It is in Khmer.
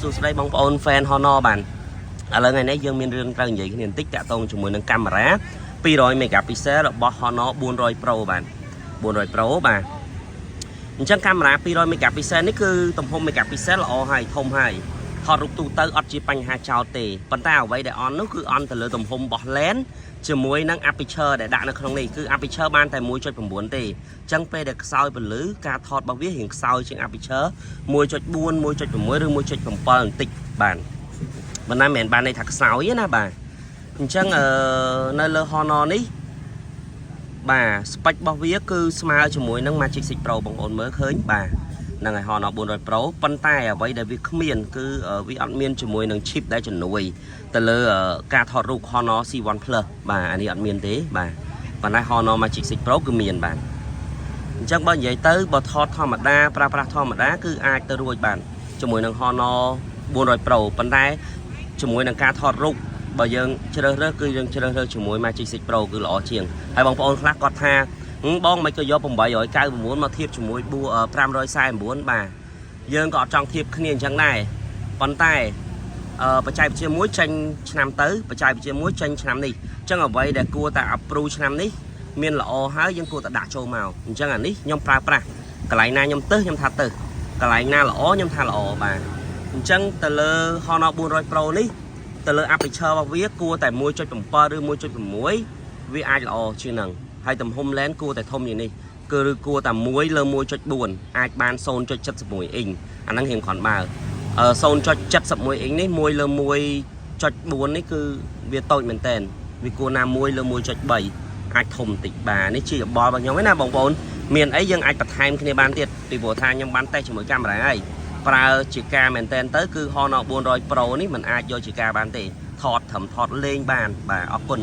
សួស្តីបងប្អូន fan Honor បានឥឡូវថ្ងៃនេះយើងមានរឿងត្រូវនិយាយគ្នាបន្តិចតាក់ទងជាមួយនឹងកាមេរ៉ា200 megapixel របស់ Honor 400 Pro បាន400 Pro បាទអញ្ចឹងកាមេរ៉ា200 megapixel នេះគឺទំហំ megapixel ល្អហើយធំហើយថតរូបទូទៅអត់ជាបញ្ហាចោលទេប៉ុន្តែអ្វីដែលអន់នោះគឺអន់ទៅលើទំហំរបស់ lens ជាមួយនឹង aperture ដែលដាក់នៅក្នុងនេះគឺ aperture បានតែ 1.9 ទេអញ្ចឹងពេលដែលខ្សោយពន្លឺការថតរបស់វារៀងខ្សោយជាង aperture 1.4 1.6 ឬ 1.7 បន្តិចបានមិនណាមែនបានន័យថាខ្សោយទេណាបាទអញ្ចឹងនៅលើ Honor នេះបាទ spec របស់វាគឺស្មើជាមួយនឹង Magic 6 Pro បងប្អូនមើលឃើញបាទហ្នឹងហើយ Honor 400 Pro ប៉ុន្តែអ្វីដែលវាគ្មានគឺវាអត់មានជាមួយនឹង chip ដែលជំនួយទៅលើការថតរូប Honor C1 Plus បាទអានេះអត់មានទេបាទប៉ុន្តែ Honor Magic 6 Pro គឺមានបាទអញ្ចឹងបើនិយាយទៅបើថតធម្មតាប្រើប្រាស់ធម្មតាគឺអាចទៅរួចបានជាមួយនឹង Honor 400 Pro ប៉ុន្តែជាមួយនឹងការថតរូបបើយើងជ្រើសរើសគឺយើងជ្រើសរើសជាមួយ Magic 6 Pro គឺល្អជាងហើយបងប្អូនខ្លះគាត់ថាបងមិនក៏យក899មកធៀបជាមួយ549បាទយើងក៏អត់ចង់ធៀបគ្នាអញ្ចឹងដែរប៉ុន្តែបច្ចេកវិទ្យាមួយចេញឆ្នាំទៅបច្ចេកវិទ្យាមួយចេញឆ្នាំនេះអញ្ចឹងអ្វីដែលគួរតែ approve ឆ្នាំនេះមានល្អហើយយើងគួរតែដាក់ចូលមកអញ្ចឹងអានេះខ្ញុំប្រើប្រាស់កន្លែងណាខ្ញុំទៅខ្ញុំថាទៅកន្លែងណាល្អខ្ញុំថាល្អបាទអញ្ចឹងទៅលើ Honor 400 Pro នេះទៅលើ aperture របស់វាគួរតែ 1.7 ឬ 1.6 វាអាចល្អជាងហ្នឹងហើយទំហំ lens គួរតែធំជាងនេះគឺគួរតែ1លើ 1.4 អាចបាន 0.71 អ៊ីងអាហ្នឹងរៀងគ្រាន់បើ 0.71 អ៊ីងនេះ1លើ 1.4 នេះគឺវាតូចមែនតើវាគួរណា1លើ 1.3 អាចធំបន្តិចបាទនេះជាយោបល់របស់ខ្ញុំឯណាបងប្អូនមានអីយើងអាចបន្ថែមគ្នាបានទៀតពីព្រោះថាខ្ញុំបានតេស្តជាមួយកាមេរ៉ាហើយប្រើជាការមែនតើទៅគឺ Honor 400 Pro នេះมันអាចយកជាការបានទេថតត្រឹមថតលេងបានបាទអរគុណ